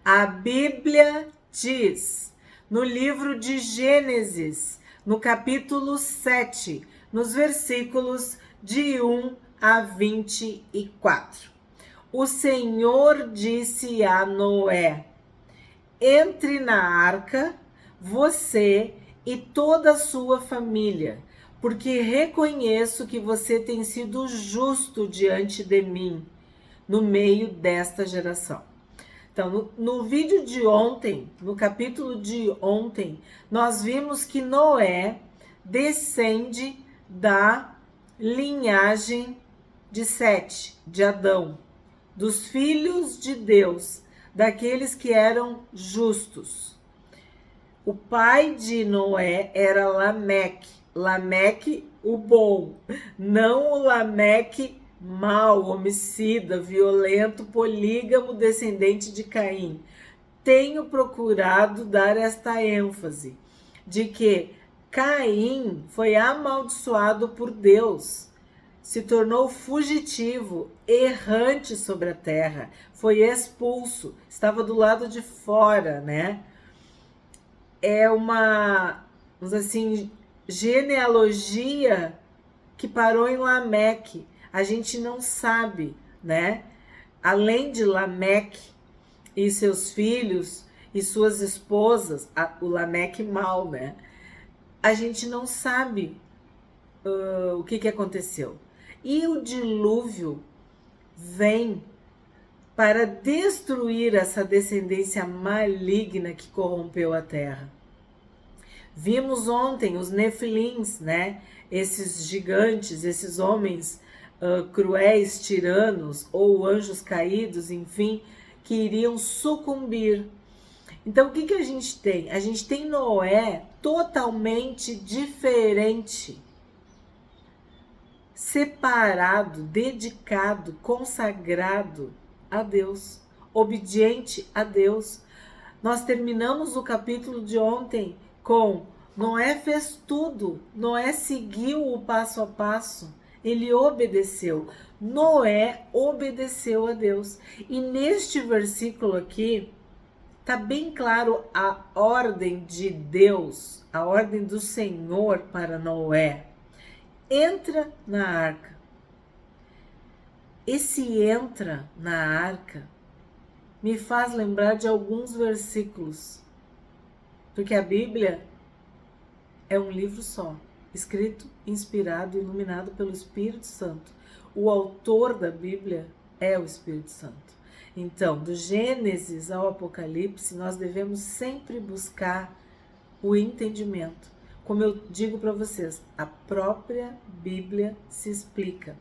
A Bíblia diz, no livro de Gênesis, no capítulo 7, nos versículos de 1 a 24. O Senhor disse a Noé: entre na arca, você e toda a sua família, porque reconheço que você tem sido justo diante de mim, no meio desta geração. Então, no vídeo de ontem, no capítulo de ontem, nós vimos que Noé descende da linhagem de Sete, de Adão, dos filhos de Deus, daqueles que eram justos. O pai de Noé era Lameque. Lameque, o bom, não o Lameque mau, homicida, violento, polígamo, descendente de Caim. Tenho procurado dar esta ênfase de que Caim foi amaldiçoado por Deus, se tornou fugitivo, errante sobre a terra, foi expulso, estava do lado de fora, né? É uma, vamos dizer assim, genealogia que parou em Lameque. A gente não sabe, né? Além de Lameque e seus filhos e suas esposas, o Lameque mau, né? A gente não sabe o que aconteceu. E o dilúvio vem para destruir essa descendência maligna que corrompeu a terra. Vimos ontem os nefilins, né? Esses gigantes, esses homens cruéis, tiranos ou anjos caídos, enfim, que iriam sucumbir. Então, o que a gente tem? A gente tem Noé totalmente diferente, separado, dedicado, consagrado a Deus, obediente a Deus. Nós terminamos o capítulo de ontem com Noé fez tudo, Noé seguiu o passo a passo, ele obedeceu. Noé obedeceu a Deus. E neste versículo aqui, tá bem claro a ordem de Deus, a ordem do Senhor para Noé. Entra na arca. Esse entra na arca me faz lembrar de alguns versículos, porque a Bíblia é um livro só, escrito, inspirado e iluminado pelo Espírito Santo. O autor da Bíblia é o Espírito Santo. Então, do Gênesis ao Apocalipse, nós devemos sempre buscar o entendimento. Como eu digo para vocês, a própria Bíblia se explica.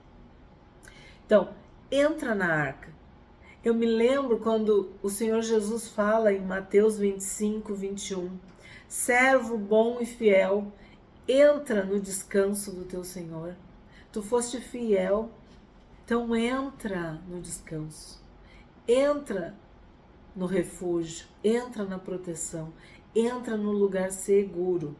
Então, entra na arca. Eu me lembro quando o Senhor Jesus fala em Mateus 25, 21, servo bom e fiel, entra no descanso do teu Senhor. Tu foste fiel, então entra no descanso. Entra no refúgio, entra na proteção, entra no lugar seguro.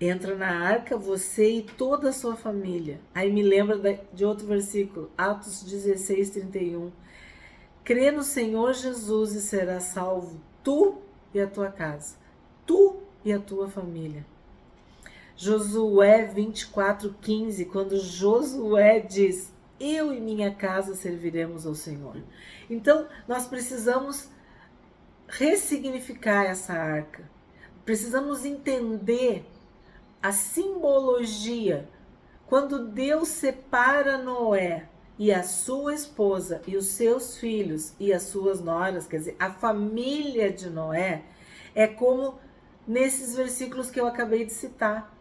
Entra na arca você e toda a sua família. Aí me lembra de outro versículo, Atos 16, 31. Crê no Senhor Jesus e serás salvo, tu e a tua casa, tu e a tua família. Josué 24, 15, quando Josué diz, eu e minha casa serviremos ao Senhor. Então, nós precisamos ressignificar essa arca. Precisamos entender a simbologia. Quando Deus separa Noé e a sua esposa e os seus filhos e as suas noras, quer dizer, a família de Noé, é como nesses versículos que eu acabei de citar.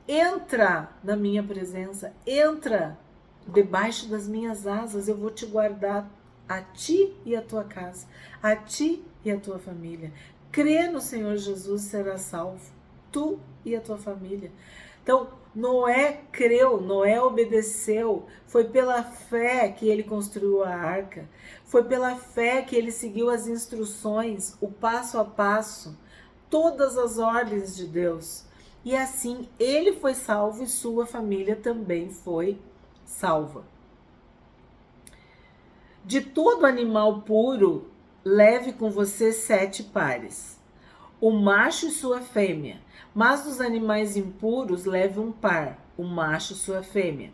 Entra na minha presença, entra debaixo das minhas asas, eu vou te guardar, a ti e a tua casa, a ti e a tua família. Crê no Senhor Jesus e será salvo, tu e a tua família. Então, Noé creu, Noé obedeceu, foi pela fé que ele construiu a arca, foi pela fé que ele seguiu as instruções, o passo a passo, todas as ordens de Deus. E assim ele foi salvo e sua família também foi salva. De todo animal puro, leve com você 7 pares, o macho e sua fêmea. Mas dos animais impuros, leve um par, o macho e sua fêmea.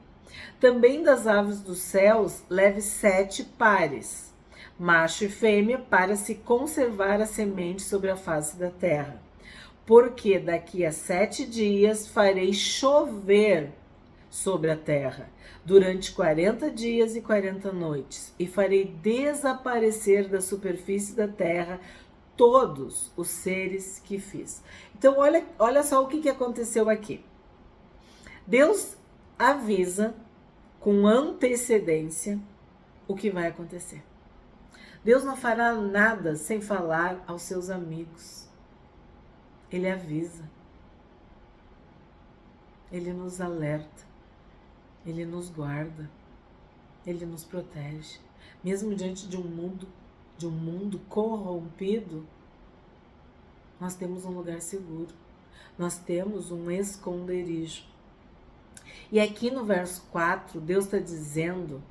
Também das aves dos céus, leve 7 pares, macho e fêmea, para se conservar a semente sobre a face da terra. Porque daqui a 7 dias farei chover sobre a terra, durante 40 dias e 40 noites, e farei desaparecer da superfície da terra todos os seres que fiz. Então, olha só o que aconteceu aqui. Deus avisa com antecedência o que vai acontecer. Deus não fará nada sem falar aos seus amigos. Ele avisa. Ele nos alerta. Ele nos guarda. Ele nos protege. Mesmo diante de um mundo corrompido, nós temos um lugar seguro. Nós temos um esconderijo. E aqui no verso 4, Deus está dizendo,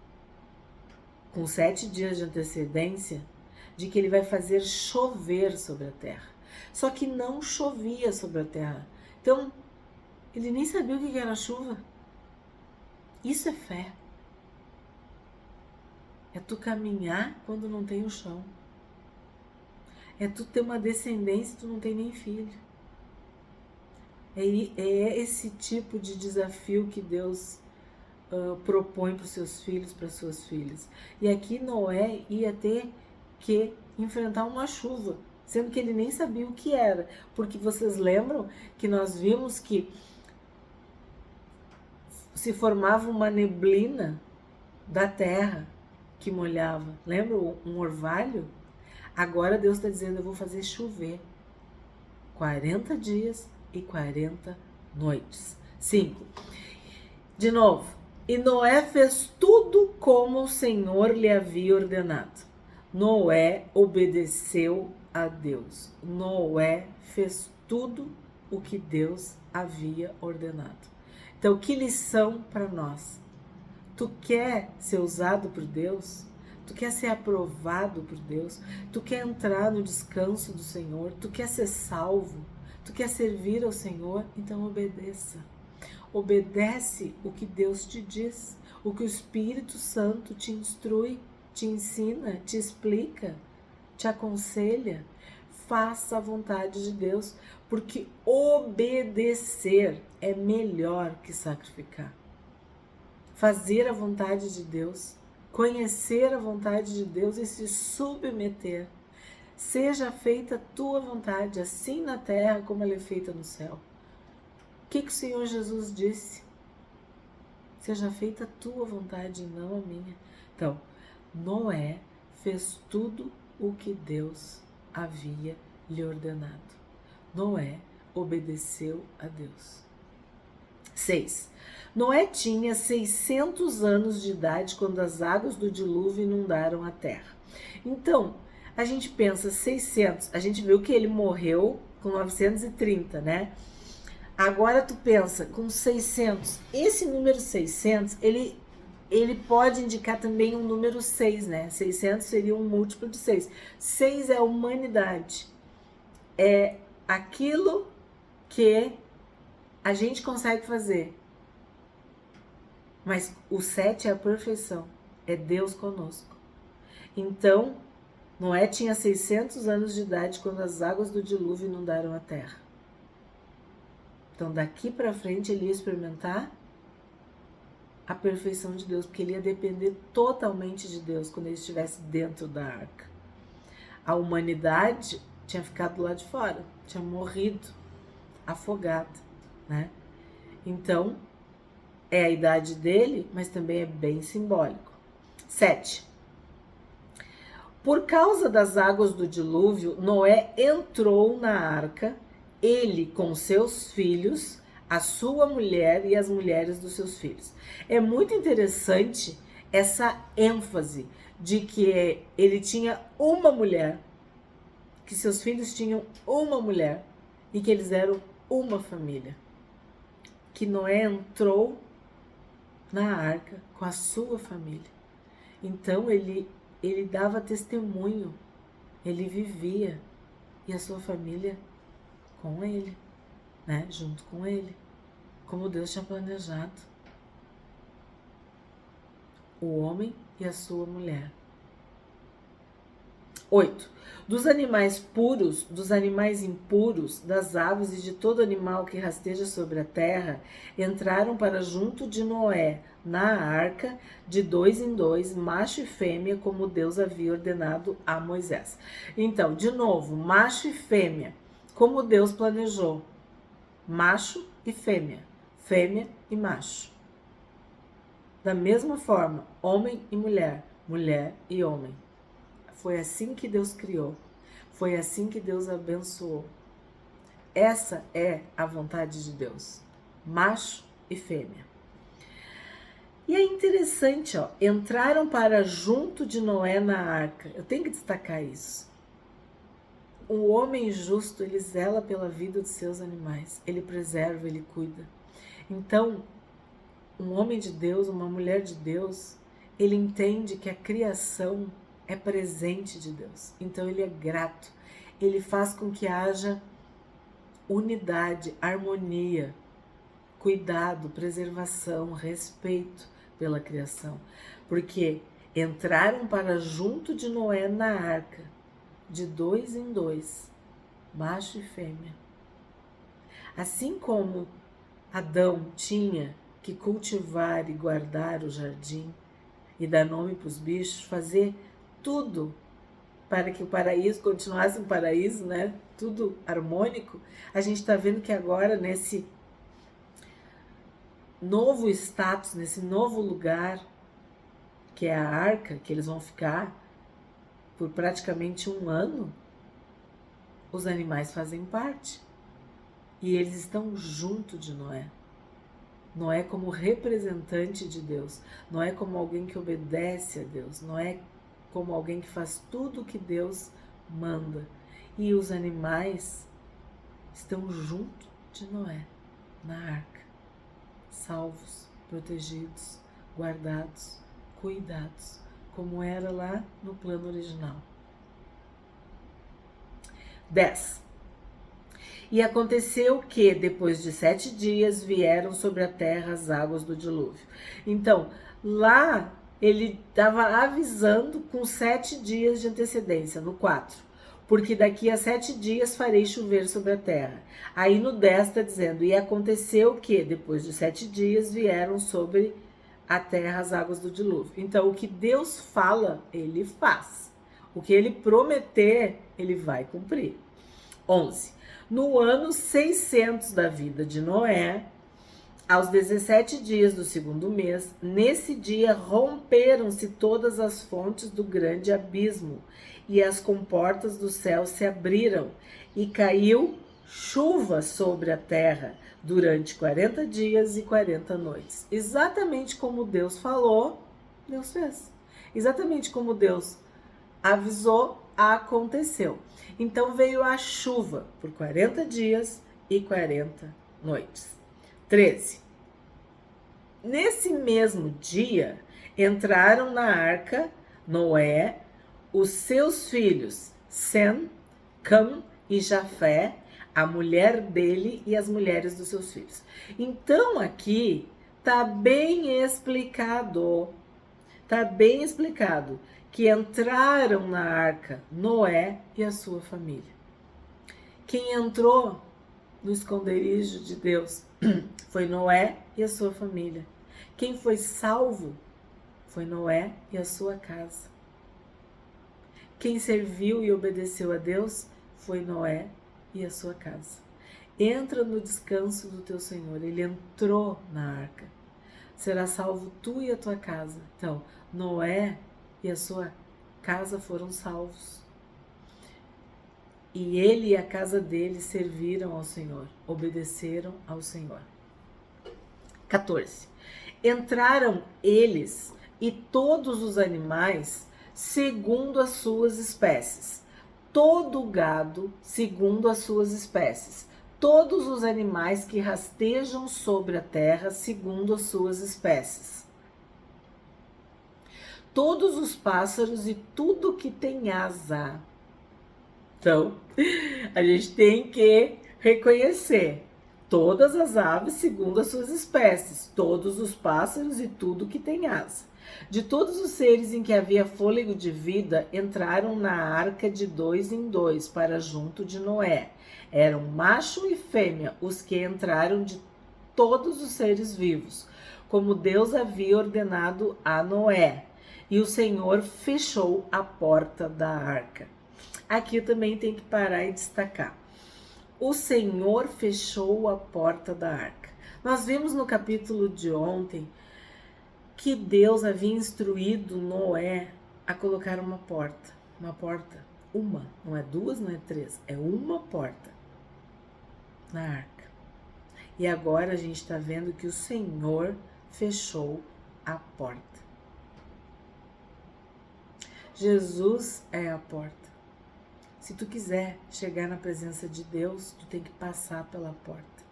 com 7 dias de antecedência, de que ele vai fazer chover sobre a terra. Só que não chovia sobre a terra. Então, ele nem sabia o que era chuva. Isso é fé. É tu caminhar quando não tem o chão. É tu ter uma descendência e tu não tem nem filho. É esse tipo de desafio que Deus propõe para os seus filhos, para as suas filhas. E aqui Noé ia ter que enfrentar uma chuva, sendo que ele nem sabia o que era. Porque vocês lembram que nós vimos que se formava uma neblina da terra que molhava. Lembra um orvalho? Agora Deus está dizendo, eu vou fazer chover 40 dias e 40 noites. 5. De novo. E Noé fez tudo como o Senhor lhe havia ordenado. Noé obedeceu a Deus. Noé fez tudo o que Deus havia ordenado. Então, que lição para nós? Tu quer ser usado por Deus? Tu quer ser aprovado por Deus? Tu quer entrar no descanso do Senhor? Tu quer ser salvo? Tu quer servir ao Senhor? Então obedeça. Obedece o que Deus te diz, o que o Espírito Santo te instrui, te ensina, te explica, te aconselha. Faça a vontade de Deus, porque obedecer é melhor que sacrificar. Fazer a vontade de Deus, conhecer a vontade de Deus e se submeter. Seja feita a tua vontade, assim na terra como ela é feita no céu. O que o Senhor Jesus disse? Seja feita a tua vontade e não a minha. Então, Noé fez tudo o que Deus havia lhe ordenado. Noé obedeceu a Deus. 6. Noé tinha 600 anos de idade quando as águas do dilúvio inundaram a terra. Então, a gente pensa 600, a gente viu que ele morreu com 930, né? Agora tu pensa com 600. Esse número 600, ele pode indicar também um número 6, né? 600 seria um múltiplo de 6. 6 é a humanidade. É aquilo que a gente consegue fazer. Mas o 7 é a perfeição. É Deus conosco. Então, Noé tinha 600 anos de idade quando as águas do dilúvio inundaram a terra. Então, daqui para frente, ele ia experimentar a perfeição de Deus, porque ele ia depender totalmente de Deus quando ele estivesse dentro da arca. A humanidade tinha ficado lá de fora, tinha morrido, afogada, né? Então, é a idade dele, mas também é bem simbólico. 7. Por causa das águas do dilúvio, Noé entrou na arca, ele com seus filhos, a sua mulher e as mulheres dos seus filhos. É muito interessante essa ênfase de que ele tinha uma mulher, que seus filhos tinham uma mulher e que eles eram uma família. Que Noé entrou na arca com a sua família. Então ele ele dava testemunho, ele vivia, e a sua família com ele, né? Junto com ele, como Deus tinha planejado. O homem e a sua mulher. 8. Dos animais puros, dos animais impuros, das aves e de todo animal que rasteja sobre a terra, entraram para junto de Noé, na arca, de 2 em 2, macho e fêmea, como Deus havia ordenado a Moisés. Então, de novo, macho e fêmea, como Deus planejou. Macho e fêmea, fêmea e macho. Da mesma forma, homem e mulher, mulher e homem. Foi assim que Deus criou. Foi assim que Deus abençoou. Essa é a vontade de Deus. Macho e fêmea. E é interessante, ó. Entraram para junto de Noé na arca. Eu tenho que destacar isso. O homem justo, ele zela pela vida dos seus animais. Ele preserva, ele cuida. Então, um homem de Deus, uma mulher de Deus, ele entende que a criação é presente de Deus. Então ele é grato. Ele faz com que haja unidade, harmonia, cuidado, preservação, respeito pela criação. Porque entraram para junto de Noé na arca, de 2 em 2, macho e fêmea. Assim como Adão tinha que cultivar e guardar o jardim e dar nome para os bichos, fazer tudo para que o paraíso continuasse um paraíso, né? Tudo harmônico. A gente está vendo que agora, nesse novo status, nesse novo lugar, que é a arca, que eles vão ficar por praticamente 1 ano, os animais fazem parte. E eles estão junto de Noé. Noé como representante de Deus. Noé como alguém que obedece a Deus. Noé como alguém que faz tudo o que Deus manda. E os animais estão junto de Noé, na arca, salvos, protegidos, guardados, cuidados, como era lá no plano original. 10. E aconteceu que, depois de 7 dias, vieram sobre a terra as águas do dilúvio. Então, lá ele estava avisando com 7 dias de antecedência, no 4. Porque daqui a 7 dias farei chover sobre a terra. Aí no 10 está dizendo, e aconteceu que, depois de 7 dias, vieram sobre a terra as águas do dilúvio. Então, o que Deus fala, ele faz. O que ele prometer, ele vai cumprir. 11. No ano 600 da vida de Noé, aos 17 dias do 2º mês, nesse dia romperam-se todas as fontes do grande abismo, e as comportas do céu se abriram, e caiu chuva sobre a terra durante 40 dias e 40 noites. Exatamente como Deus falou, Deus fez. Exatamente como Deus avisou, aconteceu. Então veio a chuva por 40 dias e 40 noites. 13. Nesse mesmo dia, entraram na arca Noé, os seus filhos Sem, Cam e Jafé, a mulher dele e as mulheres dos seus filhos. Então aqui tá bem explicado que entraram na arca Noé e a sua família. Quem entrou no esconderijo de Deus foi Noé e a sua família. Quem foi salvo foi Noé e a sua casa. Quem serviu e obedeceu a Deus foi Noé e a sua casa. Entra no descanso do teu Senhor. Ele entrou na arca. Será salvo tu e a tua casa. Então, Noé e a sua casa foram salvos. E ele e a casa dele serviram ao Senhor, obedeceram ao Senhor. 14. Entraram eles e todos os animais segundo as suas espécies, todo o gado segundo as suas espécies, todos os animais que rastejam sobre a terra segundo as suas espécies. todos os pássaros e tudo que tem asa. Então, a gente tem que reconhecer todas as aves segundo as suas espécies, todos os pássaros e tudo que tem asa. De todos os seres em que havia fôlego de vida, entraram na arca de 2 em 2 para junto de Noé. Eram macho e fêmea os que entraram de todos os seres vivos, como Deus havia ordenado a Noé. E o Senhor fechou a porta da arca. Aqui também tem que parar e destacar. O Senhor fechou a porta da arca. Nós vimos no capítulo de ontem que Deus havia instruído Noé a colocar uma porta. Uma porta, uma, não é duas, não é três, é uma porta na arca. E agora a gente está vendo que o Senhor fechou a porta. Jesus é a porta. Se tu quiser chegar na presença de Deus, tu tem que passar pela porta.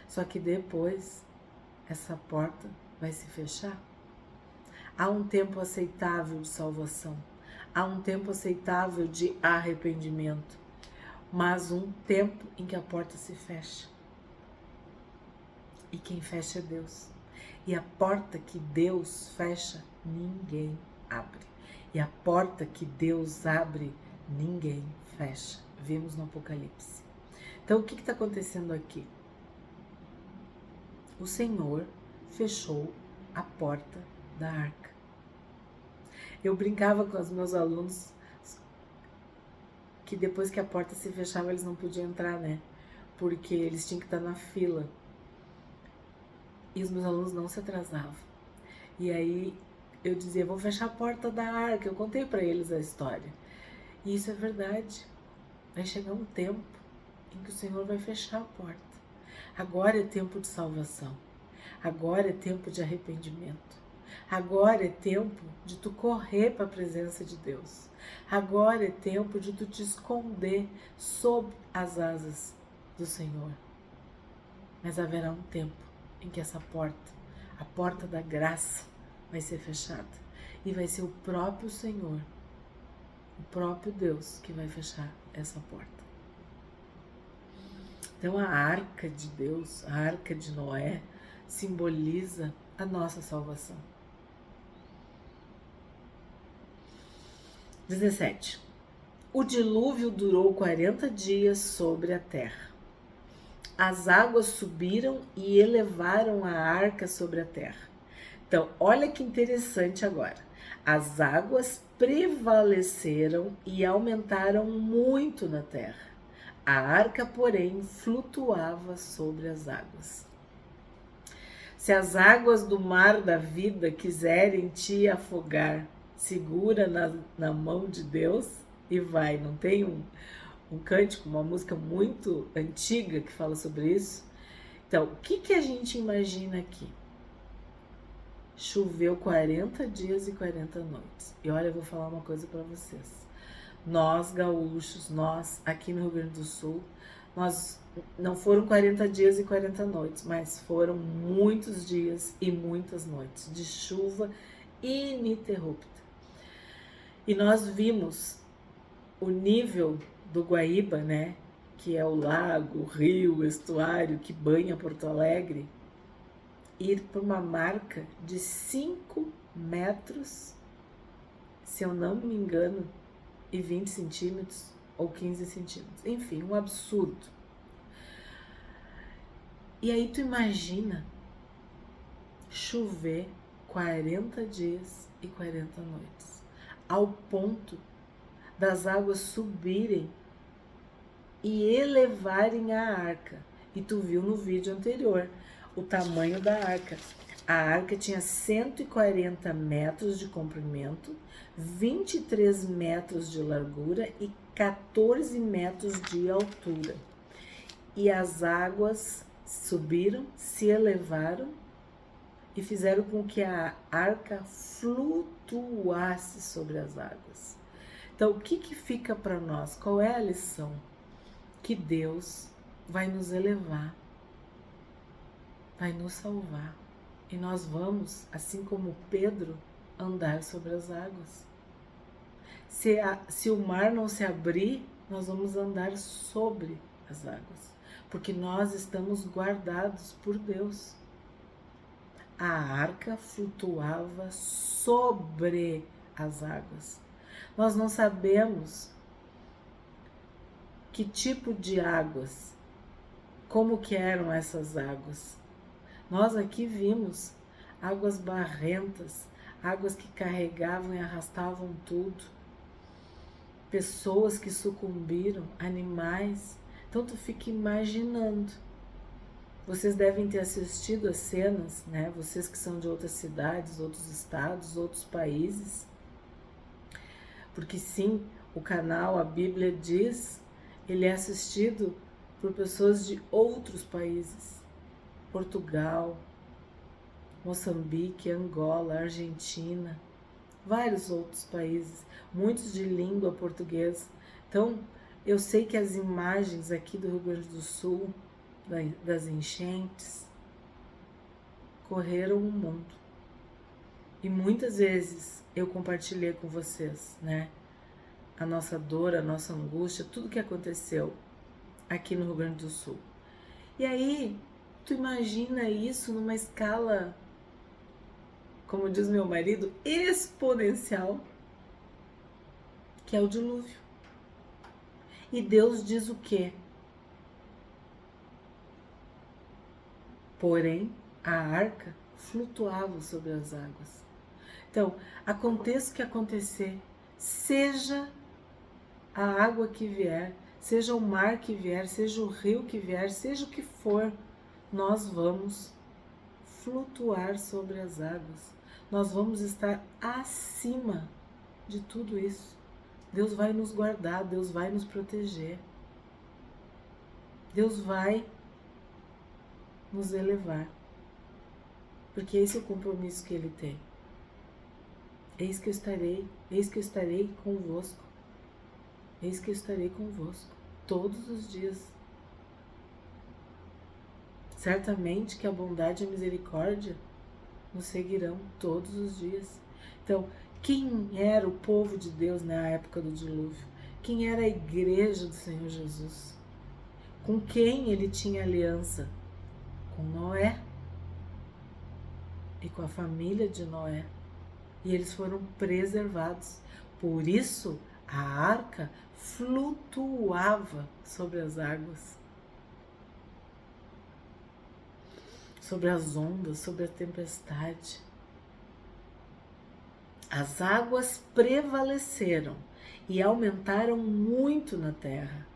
Só que depois, essa porta vai se fechar. Há um tempo aceitável de salvação. Há um tempo aceitável de arrependimento. Mas um tempo em que a porta se fecha. E quem fecha é Deus. E a porta que Deus fecha, ninguém abre. E a porta que Deus abre, ninguém fecha. Vimos no Apocalipse. Então, o que está acontecendo aqui? O Senhor fechou a porta da arca. Eu brincava com os meus alunos que depois que a porta se fechava, eles não podiam entrar, né? Porque eles tinham que estar na fila. E os meus alunos não se atrasavam. E aí eu dizia, vou fechar a porta da arca. Eu contei para eles a história. E isso é verdade. Vai chegar um tempo em que o Senhor vai fechar a porta. Agora é tempo de salvação. Agora é tempo de arrependimento. Agora é tempo de tu correr para a presença de Deus. Agora é tempo de tu te esconder sob as asas do Senhor. Mas haverá um tempo em que essa porta, a porta da graça, vai ser fechada. E vai ser o próprio Senhor, o próprio Deus que vai fechar essa porta. Então a arca de Deus, a arca de Noé, simboliza a nossa salvação. 17. O dilúvio durou 40 dias sobre a terra. As águas subiram e elevaram a arca sobre a terra. Então, olha que interessante agora. As águas prevaleceram e aumentaram muito na terra. A arca, porém, flutuava sobre as águas. Se as águas do mar da vida quiserem te afogar, segura na mão de Deus e vai. Não tem um cântico, uma música muito antiga que fala sobre isso? Então, o que a gente imagina aqui? Choveu 40 dias e 40 noites. E olha, eu vou falar uma coisa para vocês. Nós, gaúchos, nós aqui no Rio Grande do Sul, nós não foram 40 dias e 40 noites, mas foram muitos dias e muitas noites de chuva ininterrupta. E nós vimos o nível do Guaíba, né, que é o lago, o rio, o estuário que banha Porto Alegre, ir para uma marca de 5 metros, se eu não me engano, e 20 centímetros ou 15 centímetros. Enfim, um absurdo. E aí tu imagina chover 40 dias e 40 noites, ao ponto das águas subirem e elevarem a arca. E tu viu no vídeo anterior o tamanho da arca. A arca tinha 140 metros de comprimento, 23 metros de largura e 14 metros de altura. E as águas subiram, se elevaram e fizeram com que a arca flutuasse sobre as águas. Então, o que fica para nós? Qual é a lição? Que Deus vai nos elevar, vai nos salvar. E nós vamos, assim como Pedro, andar sobre as águas. Se o mar não se abrir, nós vamos andar sobre as águas, porque nós estamos guardados por Deus. A arca flutuava sobre as águas. Nós não sabemos que tipo de águas, como que eram essas águas. Nós aqui vimos águas barrentas, águas que carregavam e arrastavam tudo, pessoas que sucumbiram, animais. Então tu fica imaginando. Vocês devem ter assistido as cenas, né? Vocês que são de outras cidades, outros estados, outros países. Porque sim, o canal A Bíblia Diz, ele é assistido por pessoas de outros países. Portugal, Moçambique, Angola, Argentina, vários outros países, muitos de língua portuguesa. Então, eu sei que as imagens aqui do Rio Grande do Sul, das enchentes, correram o mundo. E muitas vezes eu compartilhei com vocês, né? A nossa dor, a nossa angústia, tudo que aconteceu aqui no Rio Grande do Sul. E aí, tu imagina isso numa escala, como diz meu marido, exponencial, que é o dilúvio. E Deus diz o quê? Porém, a arca flutuava sobre as águas. Então, aconteça o que acontecer, seja a água que vier, seja o mar que vier, seja o rio que vier, seja o que for, nós vamos flutuar sobre as águas. Nós vamos estar acima de tudo isso. Deus vai nos guardar, Deus vai nos proteger. Deus vai nos elevar. Porque esse é o compromisso que Ele tem. Eis que eu estarei convosco. Eis que eu estarei convosco todos os dias. Certamente que a bondade e a misericórdia nos seguirão todos os dias. Então, quem era o povo de Deus na época do dilúvio? Quem era a igreja do Senhor Jesus? Com quem ele tinha aliança? Com Noé e com a família de Noé. E eles foram preservados. Por isso, a arca flutuava sobre as águas, sobre as ondas, sobre a tempestade. As águas prevaleceram e aumentaram muito na terra.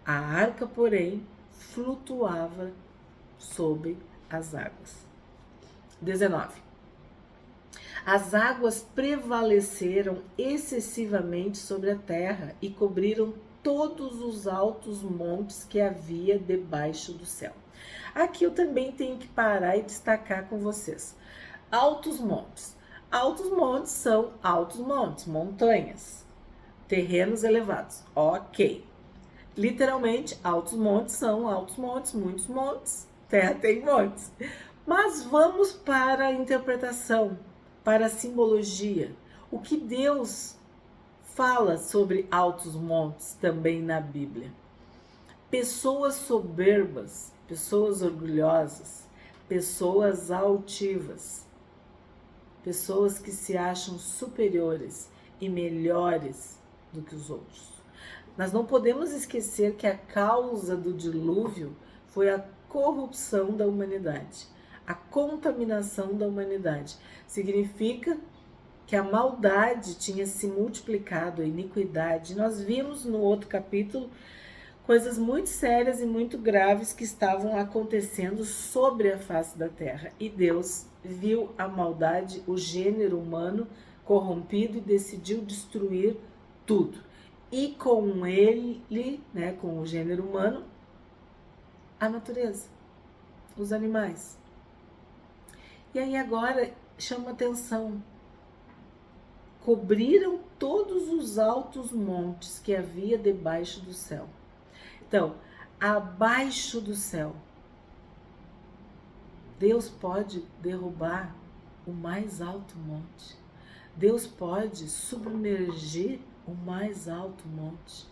A arca, porém, flutuava sobre as águas. 19. As águas prevaleceram excessivamente sobre a terra e cobriram todos os altos montes que havia debaixo do céu. Aqui eu também tenho que parar e destacar com vocês. Altos montes. Altos montes são altos montes, montanhas, terrenos elevados. Ok. Literalmente, altos montes são altos montes, muitos montes, terra tem montes. Mas vamos para a interpretação, para a simbologia. O que Deus fala sobre altos montes também na Bíblia? Pessoas soberbas, pessoas orgulhosas, pessoas altivas, pessoas que se acham superiores e melhores do que os outros. Nós não podemos esquecer que a causa do dilúvio foi a corrupção da humanidade, a contaminação da humanidade. Significa que a maldade tinha se multiplicado, a iniquidade. Nós vimos no outro capítulo coisas muito sérias e muito graves que estavam acontecendo sobre a face da terra. E Deus viu a maldade, o gênero humano corrompido e decidiu destruir tudo. E com ele, né, com o gênero humano, a natureza, os animais. E aí agora chama atenção. Cobriram todos os altos montes que havia debaixo do céu. Então, abaixo do céu Deus pode derrubar o mais alto monte. Deus pode submergir o mais alto monte.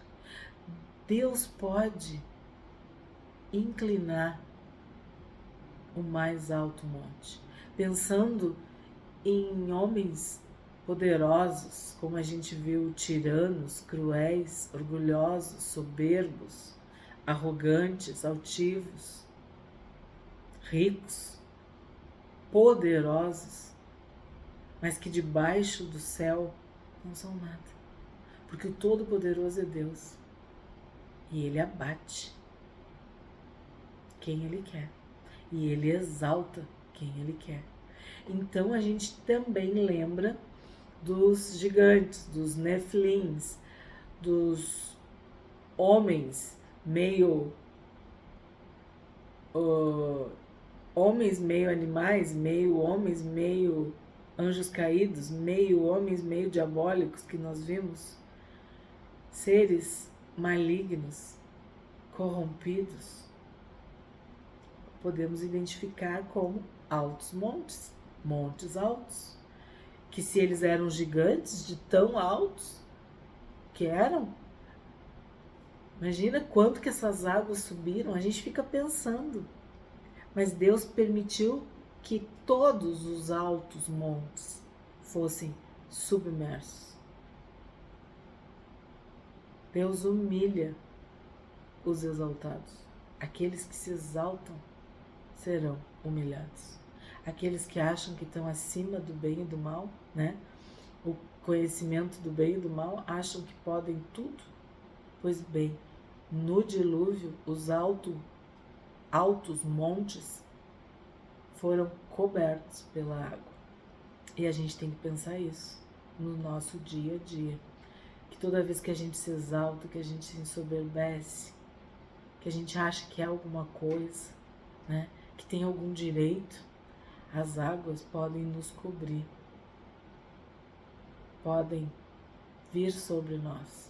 Deus pode inclinar o mais alto monte. Pensando em homens poderosos, como a gente viu, tiranos, cruéis, orgulhosos, soberbos, arrogantes, altivos, ricos, poderosos, mas que debaixo do céu não são nada, porque o Todo-Poderoso é Deus e Ele abate quem Ele quer e Ele exalta quem Ele quer. Então a gente também lembra dos gigantes, dos nefilins, dos homens meio homens meio animais, meio homens meio anjos caídos, meio homens meio diabólicos que nós vimos, seres malignos, corrompidos, podemos identificar como altos montes, montes altos, que se eles eram gigantes de tão altos que eram, imagina quanto que essas águas subiram, a gente fica pensando, mas Deus permitiu que todos os altos montes fossem submersos. Deus humilha os exaltados. Aqueles que se exaltam serão humilhados. Aqueles que acham que estão acima do bem e do mal, né? O conhecimento do bem e do mal, acham que podem tudo. Pois bem, no dilúvio, os altos montes foram cobertos pela água. E a gente tem que pensar isso no nosso dia a dia. Que toda vez que a gente se exalta, que a gente se ensoberbece, que a gente acha que é alguma coisa, né, que tem algum direito, as águas podem nos cobrir, podem vir sobre nós.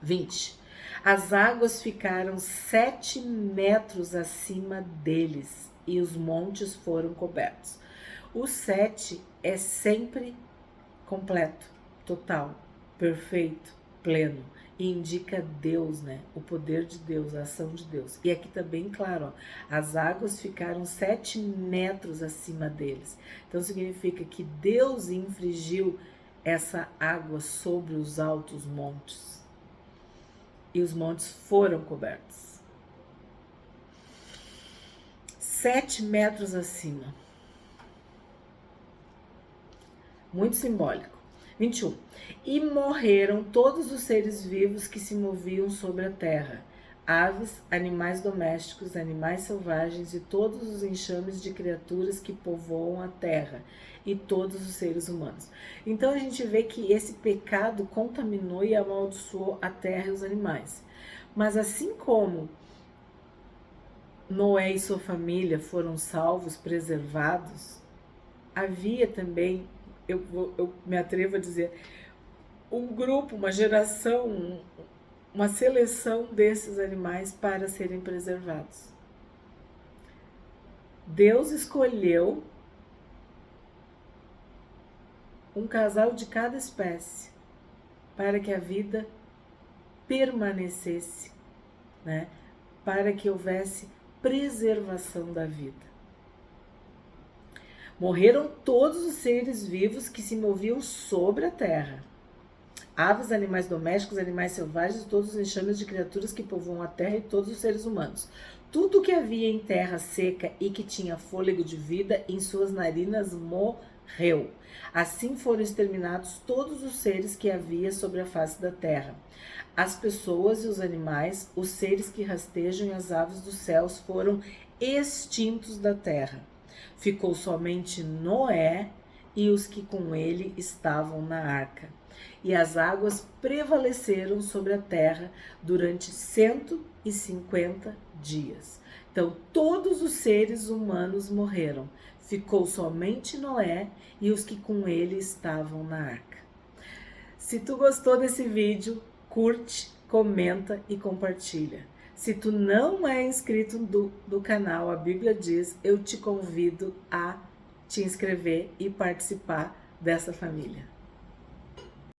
20. As águas ficaram 7 metros acima deles e os montes foram cobertos. O 7 é sempre completo, total, perfeito, pleno. E indica Deus, né? O poder de Deus, a ação de Deus. E aqui tá bem claro, ó, as águas ficaram 7 metros acima deles. Então significa que Deus infligiu essa água sobre os altos montes. E os montes foram cobertos. 7 metros acima. Muito simbólico. 21. E morreram todos os seres vivos que se moviam sobre a terra, aves, animais domésticos, animais selvagens e todos os enxames de criaturas que povoam a terra e todos os seres humanos. Então a gente vê que esse pecado contaminou e amaldiçoou a terra e os animais. Mas assim como Noé e sua família foram salvos, preservados, havia também, eu me atrevo a dizer, um grupo, uma geração, uma seleção desses animais para serem preservados. Deus escolheu um casal de cada espécie para que a vida permanecesse, né? Para que houvesse preservação da vida. Morreram todos os seres vivos que se moviam sobre a terra. Aves, animais domésticos, animais selvagens, todos os enxames de criaturas que povoam a terra e todos os seres humanos. Tudo que havia em terra seca e que tinha fôlego de vida em suas narinas morreu. Assim foram exterminados todos os seres que havia sobre a face da terra. As pessoas e os animais, os seres que rastejam e as aves dos céus foram extintos da terra. Ficou somente Noé e os que com ele estavam na arca. E as águas prevaleceram sobre a terra durante 150 dias. Então, todos os seres humanos morreram. Ficou somente Noé e os que com ele estavam na arca. Se tu gostou desse vídeo, curte, comenta e compartilha. Se tu não é inscrito do canal, a Bíblia diz, eu te convido a te inscrever e participar dessa família.